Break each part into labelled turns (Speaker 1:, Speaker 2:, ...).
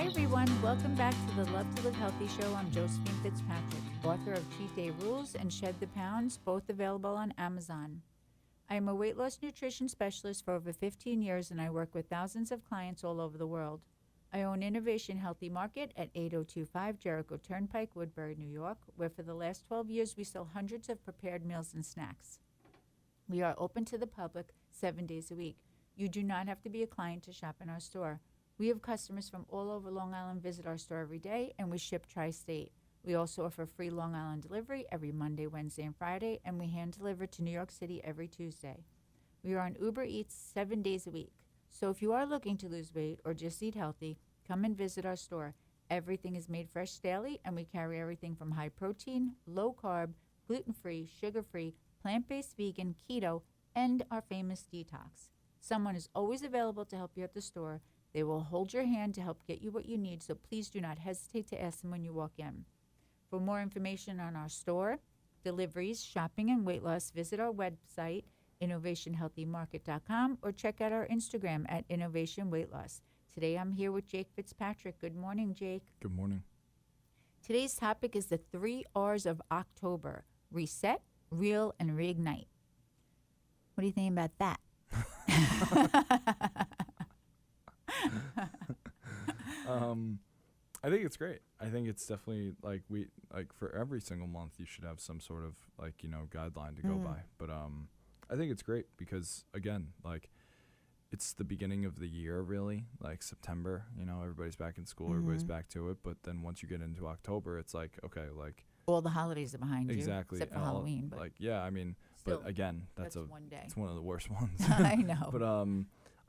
Speaker 1: Hi, everyone. Welcome back to the Love to Live Healthy show. I'm Josephine Fitzpatrick, author of Cheat Day Rules and Shed the Pounds, both available on Amazon. I am a weight loss nutrition specialist for over 15 years, and I work with thousands of clients all over the world. I own Innovation Healthy Market at 8025 Jericho Turnpike, Woodbury, New York, where for the last 12 years we sell hundreds of prepared meals and snacks. We are open to the public 7 days a week. You do not have to be a client to shop in our store. We have customers from all over Long Island visit our store every day, and we ship tri-state. We also offer free Long Island delivery every Monday, Wednesday, and Friday, and we hand deliver to New York City every Tuesday. We are on Uber Eats 7 days a week. So if you are looking to lose weight or just eat healthy, come and visit our store. Everything is made fresh daily, and we carry everything from high protein, low carb, gluten-free, sugar-free, plant-based vegan, keto, and our famous detox. Someone is always available to help you at the store. They will hold your hand to help get you what you need, so please do not hesitate to ask them when you walk in. For more information on our store, deliveries, shopping, and weight loss, visit our website, innovationhealthymarket.com, or check out our Instagram at Innovation Weight Loss. Today I'm here with Jake Fitzpatrick. Good morning, Jake.
Speaker 2: Good morning.
Speaker 1: Today's topic is the 3 R's of October: reset, reel, and reignite. What do you think about that?
Speaker 2: I think it's great. I think it's definitely like for every single month you should have some sort of guideline to go by. But I think it's great because again, like it's the beginning of the year really, like September, everybody's back in school, everybody's back to it. But then once you get into October, it's like, okay, like
Speaker 1: all the holidays are behind you.
Speaker 2: Exactly.
Speaker 1: Except for Halloween. But
Speaker 2: but again, that's
Speaker 1: one day.
Speaker 2: It's one of the worst ones.
Speaker 1: I know.
Speaker 2: But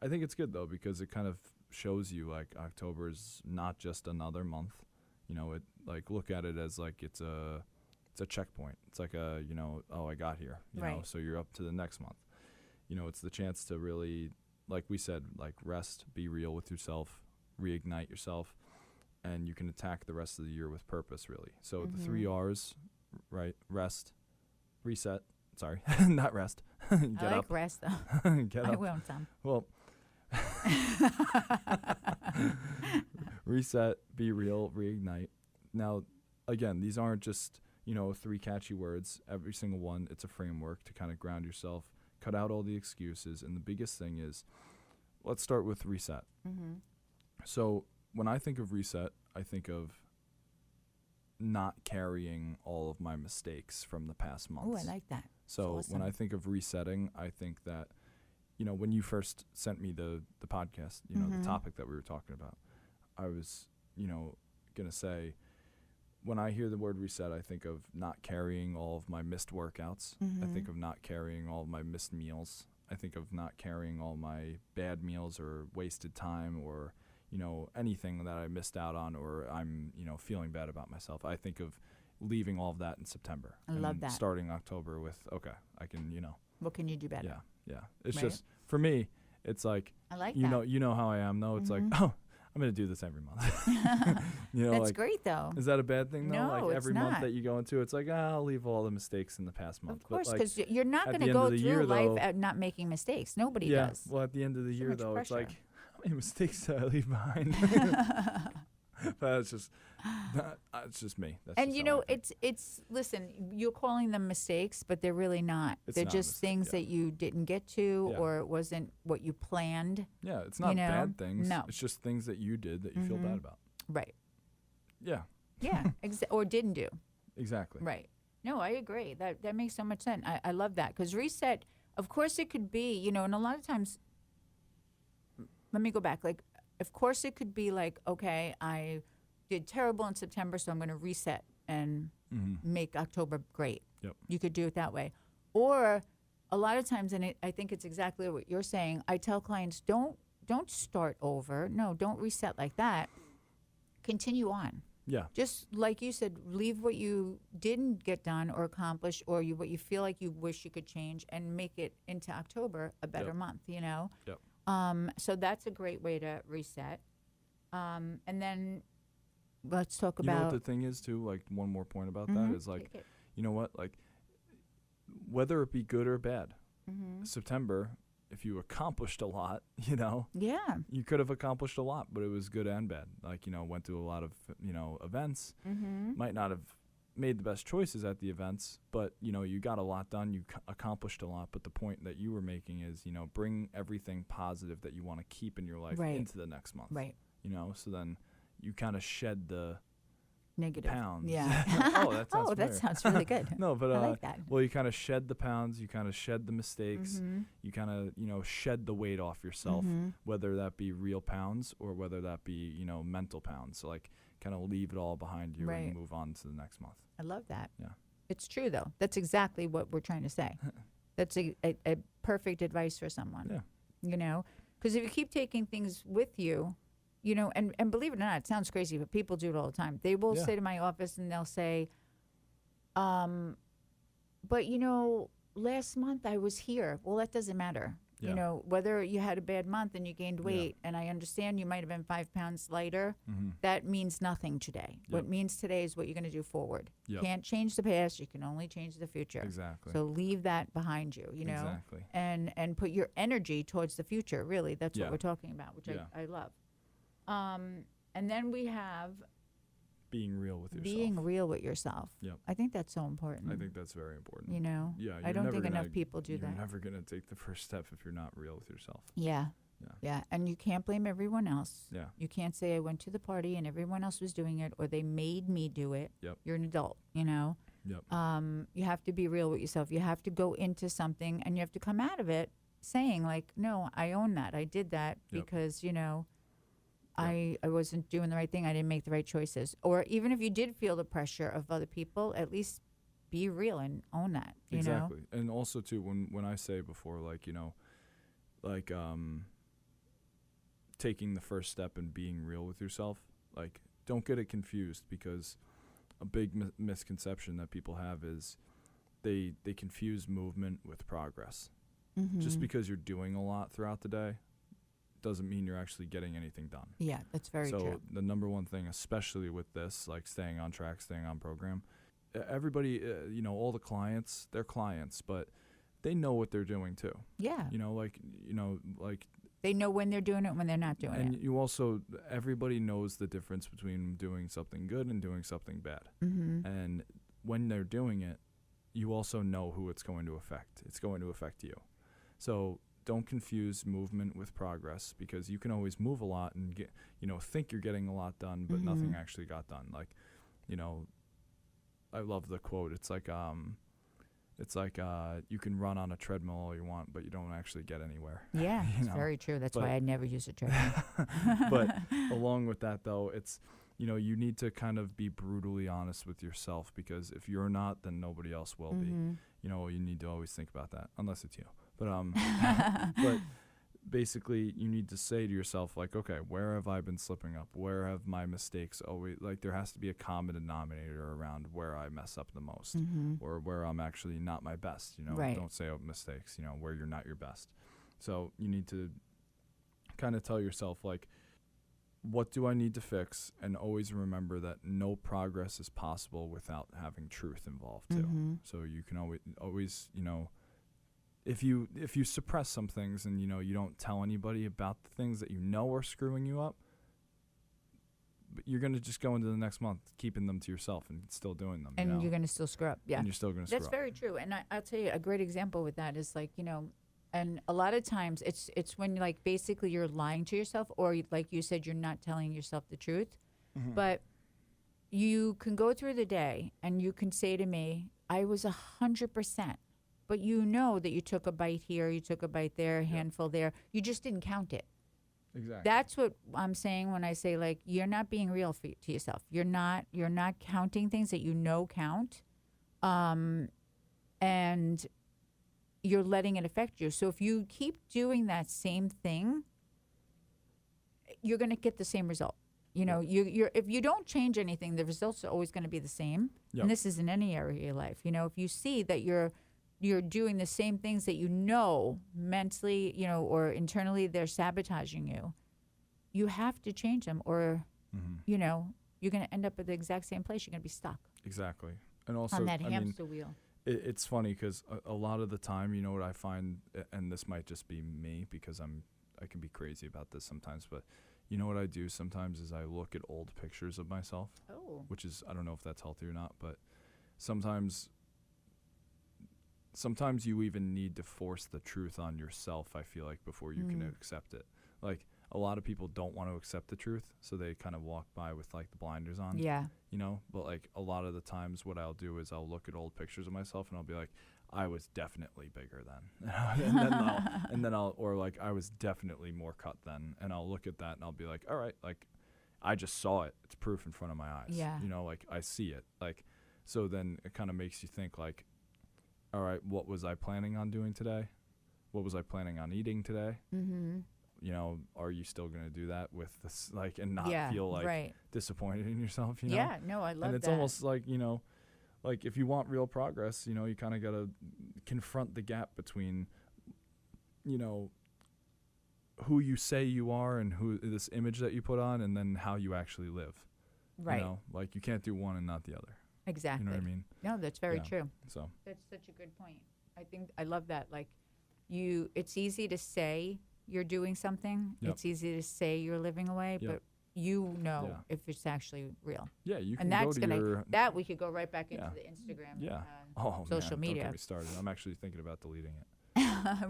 Speaker 2: I think it's good though because it kind of shows you like October's not just another month. It like look at it as like it's a checkpoint. It's like I got here.
Speaker 1: Right.
Speaker 2: So you're up to the next month. It's the chance to really, like we said, like rest, be real with yourself, reignite yourself, and you can attack the rest of the year with purpose really. So the 3 R's, right? Rest, reset. Sorry, not rest. Get
Speaker 1: I like
Speaker 2: up.
Speaker 1: rest though.
Speaker 2: Get
Speaker 1: I
Speaker 2: up.
Speaker 1: will some.
Speaker 2: Well, reset, be real, reignite. Now, again, these aren't just, 3 catchy words. Every single one, it's a framework to kind of ground yourself, cut out all the excuses. And the biggest thing is, let's start with reset.
Speaker 1: Mm-hmm.
Speaker 2: So when I think of reset, I think of not carrying all of my mistakes from the past months.
Speaker 1: Oh, I like that.
Speaker 2: So
Speaker 1: Awesome.
Speaker 2: when I think of resetting, I think that, when you first sent me the podcast, the topic that we were talking about, I was, going to say, when I hear the word reset, I think of not carrying all of my missed workouts. I think of not carrying all of my missed meals. I think of not carrying all my bad meals or wasted time or, anything that I missed out on or I'm, feeling bad about myself. I think of leaving all of that in September.
Speaker 1: I love that.
Speaker 2: Starting October with, okay, I can,
Speaker 1: What can you do better?
Speaker 2: Yeah. It's
Speaker 1: Right.
Speaker 2: just, for me, it's like,
Speaker 1: I like
Speaker 2: you
Speaker 1: that.
Speaker 2: know how I am, though. It's like, oh, I'm going to do this every month.
Speaker 1: That's
Speaker 2: like,
Speaker 1: great, though.
Speaker 2: is that a bad thing, though?
Speaker 1: No,
Speaker 2: Like
Speaker 1: it's
Speaker 2: every
Speaker 1: not.
Speaker 2: month that you go into, it's like, I'll leave all the mistakes in the past month.
Speaker 1: Of course,
Speaker 2: But,
Speaker 1: because you're not
Speaker 2: at
Speaker 1: going to
Speaker 2: the end
Speaker 1: go
Speaker 2: of the
Speaker 1: through
Speaker 2: year,
Speaker 1: life
Speaker 2: though-
Speaker 1: at not making mistakes. Nobody
Speaker 2: yeah,
Speaker 1: does.
Speaker 2: well, at the end of the
Speaker 1: So
Speaker 2: year,
Speaker 1: much
Speaker 2: though, it's
Speaker 1: pressure.
Speaker 2: like, how many mistakes did I leave behind? But it's just me. That's
Speaker 1: And
Speaker 2: just how I think.
Speaker 1: it's listen, you're calling them mistakes, but they're really not.
Speaker 2: It's
Speaker 1: They're
Speaker 2: not a
Speaker 1: just
Speaker 2: mistake,
Speaker 1: things
Speaker 2: yeah.
Speaker 1: that you didn't get to
Speaker 2: Yeah.
Speaker 1: or it wasn't what you planned.
Speaker 2: Yeah, it's not
Speaker 1: know?
Speaker 2: bad things.
Speaker 1: No.
Speaker 2: It's just things that you did that you feel bad about.
Speaker 1: Right.
Speaker 2: Yeah,
Speaker 1: Yeah. Or didn't do.
Speaker 2: exactly.
Speaker 1: Right. No, I agree. That makes so much sense. I love that because reset, of course it could be, and a lot of times, let me go back. Like, of course it could be like, okay, I did terrible in September, so I'm going to reset and make October great.
Speaker 2: Yep.
Speaker 1: You could do it that way. Or a lot of times, and I think it's exactly what you're saying, I tell clients, don't start over. No, don't reset like that. Continue on.
Speaker 2: Yeah.
Speaker 1: Just like you said, leave what you didn't get done or accomplish or what you feel like you wish you could change and make it into October a better
Speaker 2: Yep.
Speaker 1: month,
Speaker 2: Yep.
Speaker 1: So that's a great way to reset. And then let's talk
Speaker 2: You know
Speaker 1: about...
Speaker 2: what the thing is, too? Like, one more point about that is, like,
Speaker 1: Take it.
Speaker 2: you know what? Like, whether it be good or bad, September, if you accomplished a lot,
Speaker 1: Yeah.
Speaker 2: you could have accomplished a lot, but it was good and bad. Like, went to a lot of, events, might not have made the best choices at the events, but, you got a lot done, you accomplished a lot. But the point that you were making is, bring everything positive that you want to keep in your life into the next month.
Speaker 1: Right.
Speaker 2: So then you kind of shed the
Speaker 1: Negative
Speaker 2: pounds.
Speaker 1: Yeah.
Speaker 2: Oh, that sounds familiar.
Speaker 1: That sounds really good.
Speaker 2: No, but
Speaker 1: I like that.
Speaker 2: well, you kind of shed the pounds, you kind of shed the mistakes, you kind of shed the weight off yourself, whether that be real pounds or whether that be mental pounds. So like kind of leave it all behind you and move on to the next month.
Speaker 1: I love that.
Speaker 2: Yeah,
Speaker 1: it's true though. That's exactly what we're trying to say. That's a perfect advice for someone.
Speaker 2: Yeah,
Speaker 1: because if you keep taking things with you. And believe it or not, it sounds crazy, but people do it all the time. They will say to my office and they'll say, but last month I was here. Well, that doesn't matter.
Speaker 2: Yeah.
Speaker 1: Whether you had a bad month and you gained weight, and I understand you might have been 5 pounds lighter, that means nothing today.
Speaker 2: Yep.
Speaker 1: What means today is what you're going to do forward.
Speaker 2: Yep.
Speaker 1: Can't change the past. You can only change the future.
Speaker 2: Exactly.
Speaker 1: So leave that behind you,
Speaker 2: Exactly.
Speaker 1: and put your energy towards the future. Really, that's what
Speaker 2: Yeah.
Speaker 1: we're talking about, which
Speaker 2: Yeah.
Speaker 1: I love. And then we have
Speaker 2: being real with yourself.
Speaker 1: being real with yourself.
Speaker 2: Yep.
Speaker 1: I think that's so important.
Speaker 2: I think that's very important.
Speaker 1: Yeah,
Speaker 2: you're
Speaker 1: I don't
Speaker 2: never
Speaker 1: think
Speaker 2: gonna-
Speaker 1: enough people do that.
Speaker 2: You're never going to take the first step if you're not real with yourself.
Speaker 1: Yeah.
Speaker 2: Yeah.
Speaker 1: Yeah. And you can't blame everyone else.
Speaker 2: Yeah.
Speaker 1: You can't say I went to the party and everyone else was doing it or they made me do it.
Speaker 2: Yep.
Speaker 1: You're an adult,
Speaker 2: Yep.
Speaker 1: You have to be real with yourself. You have to go into something and you have to come out of it saying like, no, I own that. I did that
Speaker 2: Yep.
Speaker 1: because, I wasn't doing the right thing. I didn't make the right choices. Or even if you did feel the pressure of other people, at least be real and own that,
Speaker 2: Exactly. And also too, when I say before, taking the first step and being real with yourself, like don't get it confused, because a big misconception that people have is they confuse movement with progress. Just because you're doing a lot throughout the day doesn't mean you're actually getting anything done.
Speaker 1: Yeah, that's very
Speaker 2: so
Speaker 1: true.
Speaker 2: the number one thing, especially with this, like staying on track, staying on program, everybody, all the clients, they're clients, but they know what they're doing too.
Speaker 1: Yeah.
Speaker 2: They
Speaker 1: know when they're doing it and when they're not doing
Speaker 2: and
Speaker 1: it.
Speaker 2: you also, everybody knows the difference between doing something good and doing something bad. And when they're doing it, you also know who it's going to affect. It's going to affect you. So don't confuse movement with progress, because you can always move a lot and get, think you're getting a lot done, but nothing actually got done. Like, I love the quote. It's like you can run on a treadmill all you want, but you don't actually get anywhere.
Speaker 1: Yeah, it's very true. That's why I never use a treadmill.
Speaker 2: But along with that, though, it's, you need to kind of be brutally honest with yourself, because if you're not, then nobody else will be. You need to always think about that, unless it's you. But but basically, you need to say to yourself, like, okay, where have I been slipping up? Where have my mistakes always, like, there has to be a common denominator around where I mess up the most, or where I'm actually not my best.
Speaker 1: Right.
Speaker 2: Don't say mistakes, where you're not your best. So you need to kind of tell yourself, like, what do I need to fix? And always remember that no progress is possible without having truth involved too. So you can always, if you suppress some things and you don't tell anybody about the things that are screwing you up, but you're going to just go into the next month keeping them to yourself and still doing them.
Speaker 1: And you're going to still screw up. Yeah.
Speaker 2: And you're still going to screw up.
Speaker 1: That's very true. And I'll tell you a great example with that is like, and a lot of times it's when like basically you're lying to yourself, or like you said, you're not telling yourself the truth. But you can go through the day and you can say to me, I was 100%. But you know that you took a bite here, you took a bite there, a handful there. You just didn't count it.
Speaker 2: Exactly.
Speaker 1: That's what I'm saying when I say, like, you're not being real to yourself. You're not counting things that count, and you're letting it affect you. So if you keep doing that same thing, you're going to get the same result. You're if you don't change anything, the results are always going to be the same.
Speaker 2: Yep.
Speaker 1: And this is in any area of your life. If you see that you're doing the same things that mentally, or internally they're sabotaging you, you have to change them, or, you're going to end up at the exact same place. You're going to be stuck.
Speaker 2: Exactly. And also,
Speaker 1: on that hamster wheel.
Speaker 2: it's funny because a lot of the time, you know what I find, and this might just be me because I can be crazy about this sometimes, but you know what I do sometimes is I look at old pictures of myself, which is, I don't know if that's healthy or not, but sometimes you even need to force the truth on yourself, I feel like, before you can accept it. Like, a lot of people don't want to accept the truth, so they kind of walk by with, like, the blinders on.
Speaker 1: Yeah.
Speaker 2: You know? But, like, a lot of the times what I'll do is I'll look at old pictures of myself, and I'll be like, I was definitely bigger then. and then I'll, or, like, I was definitely more cut then. And I'll look at that, and I'll be like, all right, like, I just saw it. It's proof in front of my eyes.
Speaker 1: Yeah.
Speaker 2: You know, like, I see it. Like, so then it kind of makes you think, like, all right, what was I planning on doing today? What was I planning on eating today?
Speaker 1: Mm-hmm.
Speaker 2: You know, are you still going to do that with this, like, and not feel like disappointed in yourself, you know?
Speaker 1: Yeah, no, I love that.
Speaker 2: And it's almost like, you know, like if you want real progress, you know, you kind of got to confront the gap between, you know, who you say you are and who this image that you put on, and then how you actually live.
Speaker 1: Right.
Speaker 2: You know, like you can't do one and not the other.
Speaker 1: Exactly.
Speaker 2: You know what I mean?
Speaker 1: No, that's very true.
Speaker 2: So
Speaker 1: that's such a good point. I love that. Like, it's easy to say you're doing something.
Speaker 2: Yep.
Speaker 1: It's easy to say you're living away, but you know if it's actually real.
Speaker 2: Yeah, you can
Speaker 1: and that's
Speaker 2: go to your...
Speaker 1: That we could go right back into the Instagram social media.
Speaker 2: Don't get me started. I'm actually thinking about deleting it.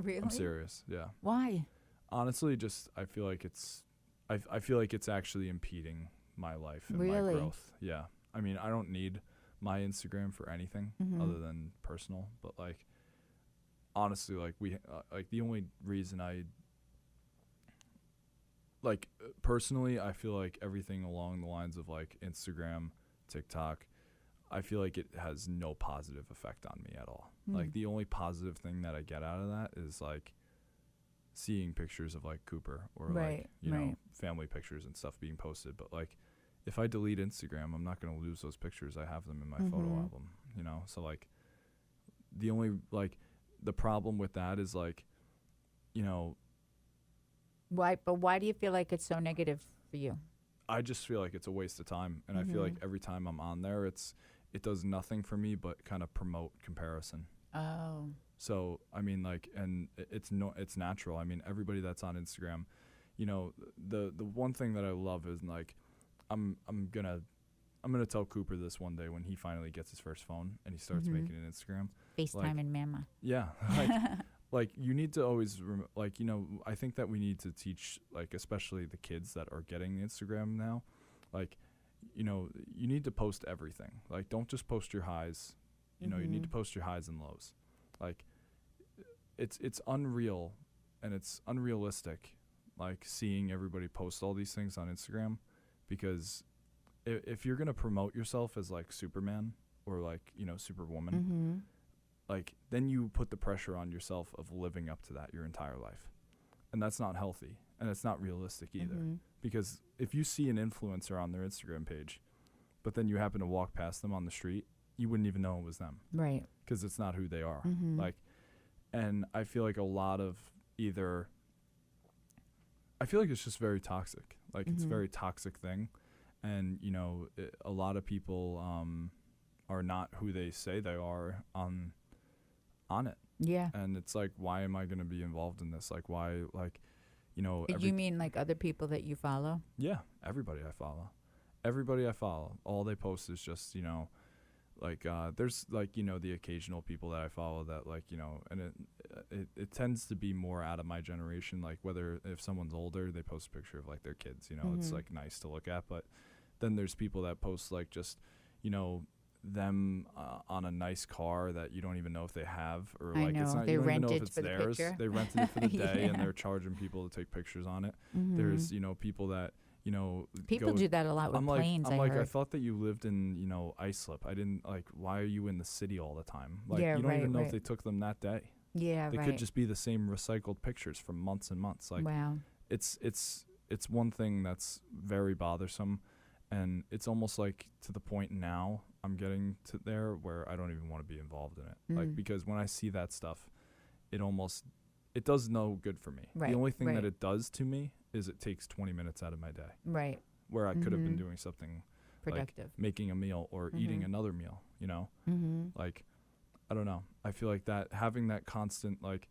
Speaker 1: Really?
Speaker 2: I'm serious, yeah.
Speaker 1: Why?
Speaker 2: Honestly, just I feel like it's actually impeding my life and
Speaker 1: Really?
Speaker 2: my growth. Yeah. I mean, I don't need my Instagram for anything other than personal, but like honestly, like like the only reason personally, I feel like everything along the lines of like Instagram, TikTok, I feel like it has no positive effect on me at all. Like the only positive thing that I get out of that is like seeing pictures of like Cooper or like, you know, family pictures and stuff being posted. But like if I delete Instagram, I'm not going to lose those pictures. I have them in my photo album, you know? So like the only, like the problem with that is like, you know,
Speaker 1: why do you feel like it's so negative for you?
Speaker 2: I just feel like it's a waste of time. And I feel like every time I'm on there, it does nothing for me but kind of promote comparison.
Speaker 1: Oh.
Speaker 2: So, I mean, like, and it's natural. I mean, everybody that's on Instagram, you know, the one thing that I love is like, I'm gonna tell Cooper this one day when he finally gets his first phone and he starts making an Instagram.
Speaker 1: FaceTime and Mama.
Speaker 2: Yeah. Like you need to always, like, you know, I think that we need to teach, like, especially the kids that are getting Instagram now, like, you know, you need to post everything. Like, don't just post your highs. You know, you need to post your highs and lows. Like, it's unreal and it's unrealistic, like, seeing everybody post all these things on Instagram, because if you're going to promote yourself as, like, Superman or, like, you know, Superwoman, like, then you put the pressure on yourself of living up to that your entire life. And that's not healthy. And it's not realistic either. Because if you see an influencer on their Instagram page, but then you happen to walk past them on the street, you wouldn't even know it was them.
Speaker 1: Right.
Speaker 2: Because it's not who they are. Like, and I feel like a lot of I feel like it's just very toxic. Like, it's a very toxic thing. And, you know, a lot of people are not who they say they are on it. Yeah. And it's like, why am I going to be involved in this? Like, why, like, you know.
Speaker 1: You mean like other people that you follow?
Speaker 2: Yeah. Everybody I follow. All they post is just, you know, like, there's, like, you know, the occasional people that I follow that, like, you know, and it tends to be more out of my generation. Like, whether if someone's older, they post a picture of, like, their kids, you know, it's, like, nice to look at. But then there's people that post, like, just, you know, them on a nice car that you don't even know if they have, or like it's not, you don't even know if it's theirs. They rented it for the day and they're charging people to take pictures on it. There's, you know, people that, you know,
Speaker 1: people do that a lot with planes.
Speaker 2: I'm like, I thought that you lived in, you know, Islip. I didn't, like, why are you in the city all the time? Like, you don't even know if they took them that day.
Speaker 1: Yeah,
Speaker 2: they could just be the same recycled pictures from months and months. Like,
Speaker 1: wow.
Speaker 2: It's one thing that's very bothersome. And it's almost like to the point now I'm getting to there where I don't even want to be involved in it. Like, because when I see that stuff, it does no good for me. The only thing that it does to me is it takes 20 minutes out of my day. Right. Where I could have been doing something productive, like making a meal or eating another meal, you know? Like, I don't know. I feel like that having that constant, like,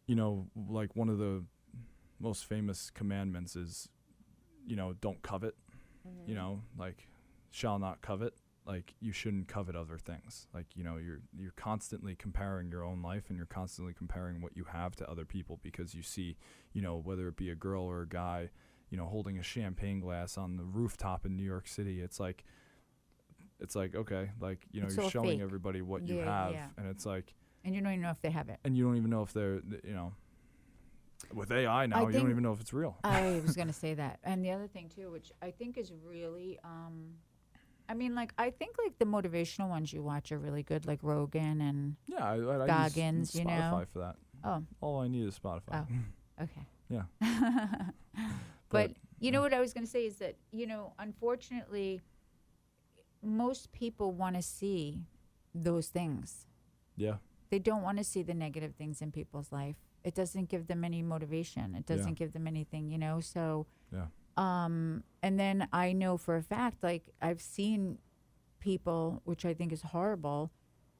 Speaker 2: you know, like one of the most famous commandments is, you know, don't covet, you know, like shall not covet. Like you shouldn't covet other things. Like, you know, you're constantly comparing your own life, and you're constantly comparing what you have to other people, because you see, you know, whether it be a girl or a guy, you know, holding a champagne glass on the rooftop in New York City. It's like, okay, like, you know,
Speaker 1: It's
Speaker 2: you're
Speaker 1: all
Speaker 2: showing
Speaker 1: fake.
Speaker 2: everybody what you
Speaker 1: Yeah,
Speaker 2: have,
Speaker 1: yeah.
Speaker 2: and it's like,
Speaker 1: And you don't even know if they have it.
Speaker 2: and you don't even know if they're, you know, with AI now,
Speaker 1: I
Speaker 2: you don't
Speaker 1: think-
Speaker 2: even know if it's real.
Speaker 1: I was going to say that. And the other thing, too, which I think is really, I mean, like, I think, like, the motivational ones you watch are really good, like Rogan and,
Speaker 2: Yeah, I
Speaker 1: Goggins,
Speaker 2: use
Speaker 1: you
Speaker 2: Spotify
Speaker 1: know?
Speaker 2: for that.
Speaker 1: oh,
Speaker 2: All I need is Spotify.
Speaker 1: okay.
Speaker 2: Yeah.
Speaker 1: But you know what I was going to say is that, you know, unfortunately, most people want to see those things.
Speaker 2: Yeah.
Speaker 1: They don't want to see the negative things in people's life. It doesn't give them any motivation. It doesn't give them anything, you know? So,
Speaker 2: Yeah.
Speaker 1: and then I know for a fact, like, I've seen people, which I think is horrible,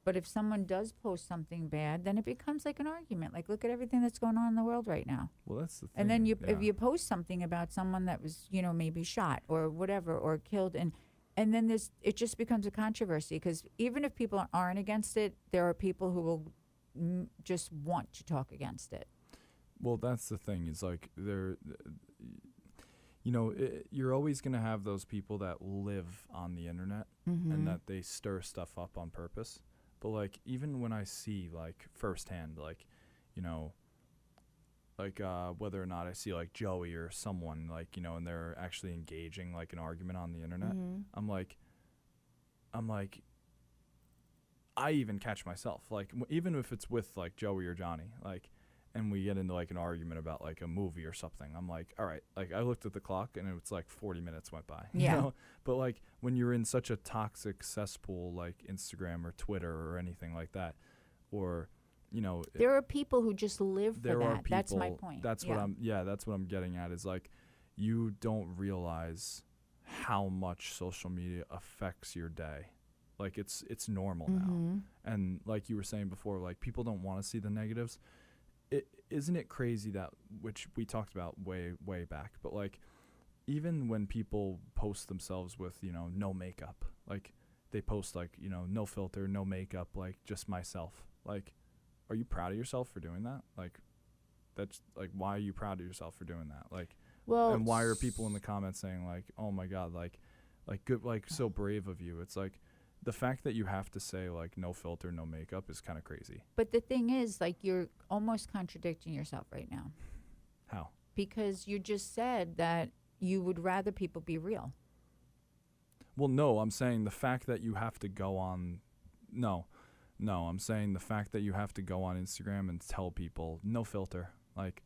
Speaker 1: but if someone does post something bad, then it becomes like an argument. Like, look at everything that's going on in the world right now.
Speaker 2: Well, that's the thing.
Speaker 1: And then if you post something about someone that was, you know, maybe shot or whatever, or killed, and then it just becomes a controversy, because even if people aren't against it, there are people who will just want to talk against it.
Speaker 2: Well, that's the thing. Is like you know, you're always going to have those people that live on the internet and that they stir stuff up on purpose. But like, even when I see like firsthand, like, you know, like whether or not I see like Joey or someone, like, you know, and they're actually engaging like an argument on the internet, I'm like, I even catch myself, like, even if it's with like Joey or Johnny, like, and we get into like an argument about like a movie or something, I'm like, all right, like I looked at the clock and it's like 40 minutes went by.
Speaker 1: Yeah.
Speaker 2: You know? But like when you're in such a toxic cesspool like Instagram or Twitter or anything like that, or, you know,
Speaker 1: There are people who just live for
Speaker 2: there are
Speaker 1: that.
Speaker 2: people,
Speaker 1: That's my point.
Speaker 2: That's what I'm getting at, is like, you don't realize how much social media affects your day. Like it's normal now. And like you were saying before, like people don't want to see the negatives. Isn't it crazy that, which we talked about way back, but like even when people post themselves with, you know, no makeup, like they post like, you know, no filter, no makeup, like just myself. Like, are you proud of yourself for doing that? Like, that's like, why are you proud of yourself for doing that? Like,
Speaker 1: Well,
Speaker 2: and why are people in the comments saying like, oh my God, like good, like so brave of you? It's like, the fact that you have to say like no filter, no makeup is kind of crazy.
Speaker 1: but the thing is, like, you're almost contradicting yourself right now,
Speaker 2: How?
Speaker 1: because you just said that you would rather people be real.
Speaker 2: Well, no, I'm saying the fact that you have to go on, no, I'm saying the fact that you have to go on Instagram and tell people no filter, like,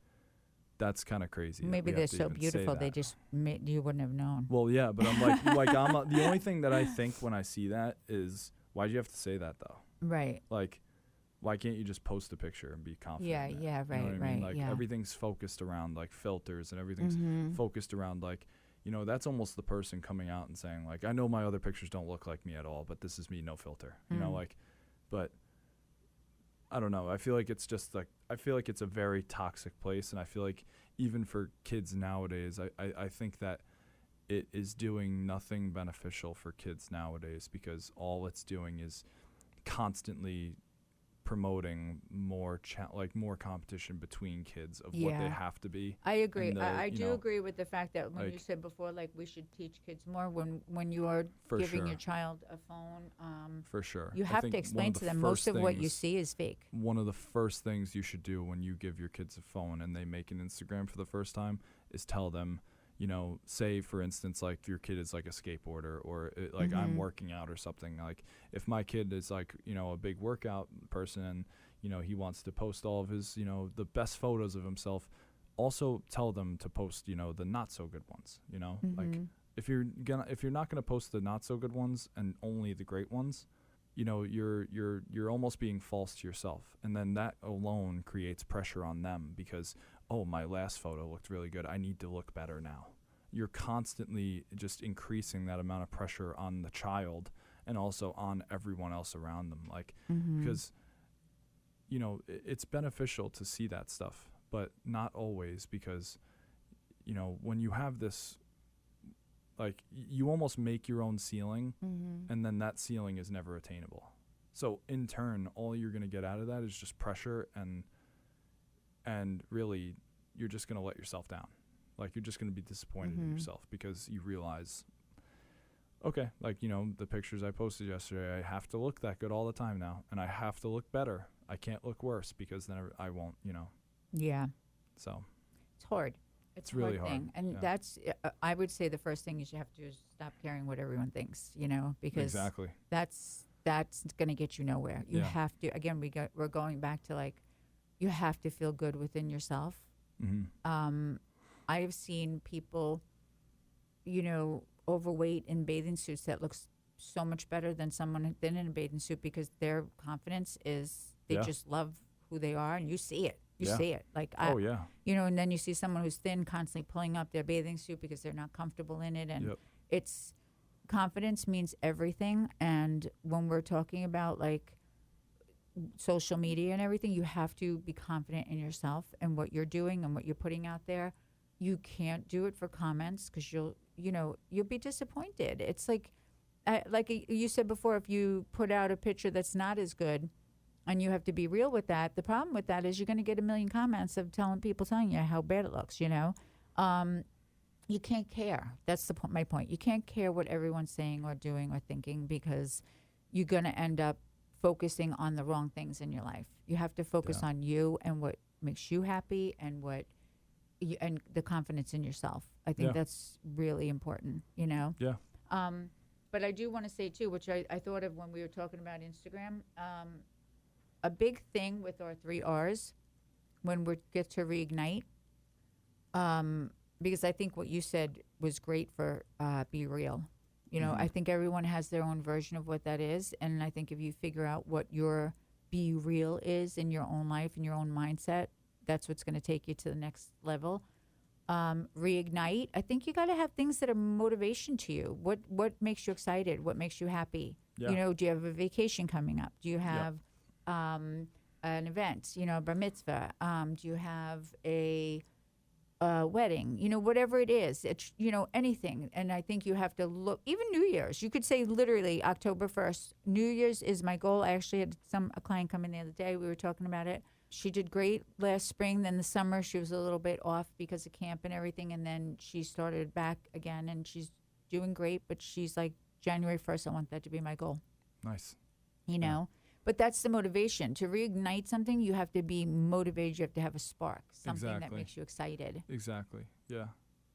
Speaker 2: that's kind of crazy.
Speaker 1: Maybe they're so beautiful, they just you wouldn't have known.
Speaker 2: Well, yeah, but I'm like the only thing that I think when I see that is, why'd you have to say that though?
Speaker 1: Right.
Speaker 2: Like, why can't you just post a picture and be confident?
Speaker 1: Yeah,
Speaker 2: in it?
Speaker 1: yeah,
Speaker 2: You know what I
Speaker 1: right,
Speaker 2: mean?
Speaker 1: right,
Speaker 2: Like
Speaker 1: yeah.
Speaker 2: everything's focused around like filters, and everything's focused around like, you know, that's almost the person coming out and saying like, I know my other pictures don't look like me at all, but this is me, no filter. You know, like, but I don't know. I feel like it's just like, I feel like it's a very toxic place, and I feel like even for kids nowadays, I think that it is doing nothing beneficial for kids nowadays, because all it's doing is constantly promoting more more competition between kids of what they
Speaker 1: Yeah.
Speaker 2: have to be.
Speaker 1: I agree.
Speaker 2: And
Speaker 1: I
Speaker 2: you
Speaker 1: do
Speaker 2: know,
Speaker 1: agree with the fact that when you
Speaker 2: like-
Speaker 1: said before, like, we should teach kids more when you are
Speaker 2: For
Speaker 1: giving
Speaker 2: sure.
Speaker 1: your child a phone.
Speaker 2: For sure.
Speaker 1: You
Speaker 2: I
Speaker 1: have
Speaker 2: think
Speaker 1: to
Speaker 2: one
Speaker 1: explain
Speaker 2: of
Speaker 1: to
Speaker 2: the
Speaker 1: them most
Speaker 2: first
Speaker 1: of what you
Speaker 2: things-
Speaker 1: see is fake.
Speaker 2: One of the first things you should do when you give your kids a phone and they make an Instagram for the first time is tell them, you know, say for instance, like your kid is like a skateboarder, or like I'm working out or something. Like if my kid is like, you know, a big workout person, and, you know, he wants to post all of his, you know, the best photos of himself, also tell them to post, you know, the not so good ones, you know, like if you're not gonna post the not so good ones and only the great ones, you know, you're almost being false to yourself, and then that alone creates pressure on them, because, oh, my last photo looked really good, I need to look better now. You're constantly just increasing that amount of pressure on the child, and also on everyone else around them. Like,
Speaker 1: Mm-hmm.
Speaker 2: because, you know, it's beneficial to see that stuff, but not always, because, you know, when you have this, like, you almost make your own ceiling,
Speaker 1: Mm-hmm.
Speaker 2: and then that ceiling is never attainable. So in turn, all you're going to get out of that is just pressure, and really you're just going to let yourself down. Like, you're just going to be disappointed in yourself, because you realize, okay, like, you know, the pictures I posted yesterday, I have to look that good all the time now, and I have to look better. I can't look worse, because then I won't, you know.
Speaker 1: Yeah.
Speaker 2: So
Speaker 1: It's hard. It's a
Speaker 2: really
Speaker 1: hard thing.
Speaker 2: hard,
Speaker 1: And
Speaker 2: yeah.
Speaker 1: that's, I would say the first thing is you have to do is stop caring what everyone thinks, you know, because
Speaker 2: exactly.
Speaker 1: that's going to get you nowhere. You
Speaker 2: Yeah.
Speaker 1: have to, again, we're going back to, like, you have to feel good within yourself.
Speaker 2: Mm-hmm.
Speaker 1: I've seen people, you know, overweight in bathing suits that looks so much better than someone thin in a bathing suit, because their confidence is, they
Speaker 2: Yeah.
Speaker 1: just love who they are, and you see it. You
Speaker 2: Yeah.
Speaker 1: see it. Like,
Speaker 2: Oh yeah.
Speaker 1: you know, and then you see someone who's thin constantly pulling up their bathing suit because they're not comfortable in it. And
Speaker 2: Yep.
Speaker 1: it's, confidence means everything. And when we're talking about, like, social media and everything, you have to be confident in yourself and what you're doing and what you're putting out there. You can't do it for comments, because you'll be disappointed. It's like you said before, if you put out a picture that's not as good, and you have to be real with that, the problem with that is you're going to get a million comments of telling you how bad it looks, you know. You can't care. That's my point. You can't care what everyone's saying or doing or thinking, because you're going to end up focusing on the wrong things in your life. You have to focus
Speaker 2: Yeah.
Speaker 1: on you and what makes you happy, and and the confidence in yourself. I think
Speaker 2: Yeah.
Speaker 1: that's really important, you know.
Speaker 2: Yeah.
Speaker 1: But I do want to say too, which I thought of when we were talking about Instagram, a big thing with our 3 R's when we get to Reignite, because I think what you said was great for Be Real. You know,
Speaker 2: Mhm.
Speaker 1: I think everyone has their own version of what that is. And I think if you figure out what your Be Real is in your own life and your own mindset, that's what's going to take you to the next level. Reignite, I think you got to have things that are motivation to you. What makes you excited? What makes you happy?
Speaker 2: Yeah.
Speaker 1: You know, do you have a vacation coming up? Do you have an event, you know, bar mitzvah? Do you have a wedding? You know, whatever it is, it's, you know, anything. And I think you have to look, even New Year's. You could say literally October 1st. New Year's is my goal. I actually had a client come in the other day. We were talking about it. She did great last spring. Then the summer, she was a little bit off because of camp and everything. And then she started back again, and she's doing great. But she's like, January 1st, I want that to be my goal.
Speaker 2: Nice.
Speaker 1: You know? But that's the motivation. To reignite something, you have to be motivated. You have to have a spark, something that
Speaker 2: Exactly.
Speaker 1: makes you excited.
Speaker 2: Exactly. Yeah.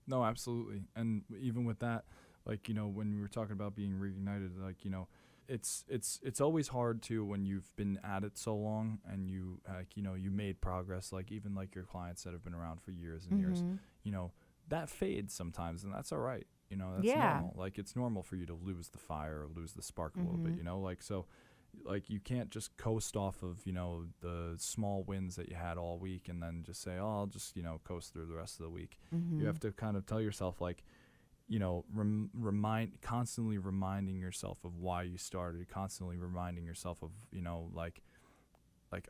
Speaker 2: No, absolutely. And even with that, like, you know, when we were talking about being reignited, like, you know, it's always hard to, when you've been at it so long and you, like, you know, you made progress, like even like your clients that have been around for years and years, you know, that fades sometimes, and that's all right. You know, that's normal. Like, it's normal for you to lose the fire or lose the spark a little bit, you know, like, so like you can't just coast off of, you know, the small wins that you had all week and then just say, oh, I'll just, you know, coast through the rest of the week. You have to kind of tell yourself, like, you know, constantly reminding yourself of why you started, constantly reminding yourself of, you know, like,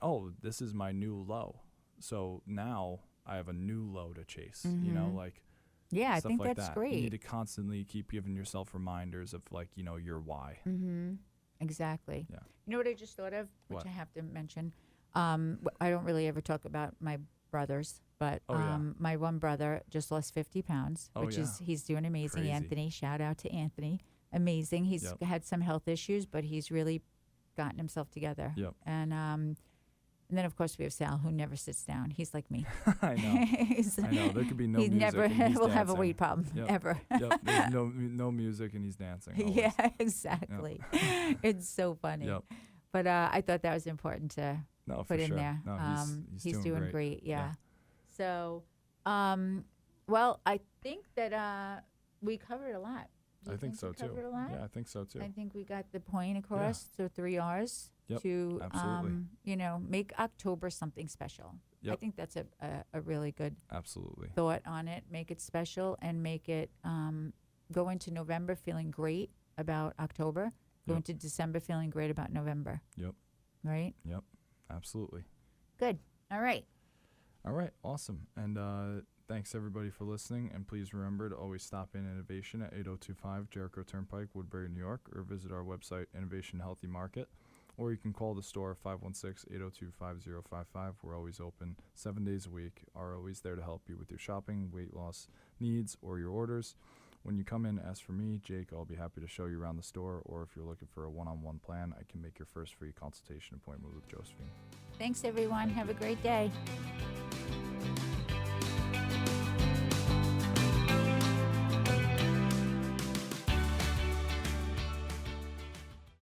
Speaker 2: oh, this is my new low. So now I have a new low to chase, you know, like,
Speaker 1: yeah, I
Speaker 2: stuff
Speaker 1: think
Speaker 2: like
Speaker 1: that's
Speaker 2: that.
Speaker 1: great.
Speaker 2: You need to constantly keep giving yourself reminders of, like, you know, your why.
Speaker 1: Exactly.
Speaker 2: Yeah.
Speaker 1: You know what I just thought of, which
Speaker 2: What?
Speaker 1: I have to mention? I don't really ever talk about my brothers, but my one brother just lost 50 pounds, which is, he's doing amazing.
Speaker 2: Crazy.
Speaker 1: Anthony, shout out to Anthony. Amazing. He's had some health issues, but he's really gotten himself together.
Speaker 2: Yep.
Speaker 1: And then, of course, we have Sal, who never sits down. He's like me.
Speaker 2: I know. I know. There could be no
Speaker 1: he
Speaker 2: music.
Speaker 1: never
Speaker 2: and he's
Speaker 1: will have a
Speaker 2: dancing.
Speaker 1: weight problem, ever.
Speaker 2: Yep. There's no music and he's dancing. Always.
Speaker 1: Yeah, exactly. It's so funny.
Speaker 2: Yep.
Speaker 1: But I thought that was important to
Speaker 2: No,
Speaker 1: put
Speaker 2: for
Speaker 1: in
Speaker 2: sure.
Speaker 1: there.
Speaker 2: No,
Speaker 1: He's doing great. Yeah.
Speaker 2: Yeah.
Speaker 1: So, well, I think that we covered a lot. Do you
Speaker 2: I think so
Speaker 1: we
Speaker 2: too.
Speaker 1: covered a lot?
Speaker 2: Yeah, I think so too.
Speaker 1: I think we got the point across. So 3 R's
Speaker 2: Yep,
Speaker 1: to,
Speaker 2: absolutely.
Speaker 1: you know, make October something special. I
Speaker 2: Yep.
Speaker 1: think that's a really good
Speaker 2: Absolutely.
Speaker 1: thought on it. Make it special and make it go into November feeling great about October, Go
Speaker 2: Yep.
Speaker 1: into December feeling great about November.
Speaker 2: Yep.
Speaker 1: Right?
Speaker 2: Yep. Absolutely.
Speaker 1: Good. All right.
Speaker 2: All right. Awesome. And thanks everybody for listening. And please remember to always stop in Innovation at 8025 Jericho Turnpike, Woodbury, New York, or visit our website, Innovation Healthy Market. Or you can call the store 516-802-5055. We're always open 7 days a week. Are always there to help you with your shopping, weight loss needs, or your orders. When you come in, ask for me, Jake. I'll be happy to show you around the store. Or if you're looking for a one-on-one plan, I can make your first free consultation appointment with Josephine.
Speaker 1: Thanks, everyone. Have a great day.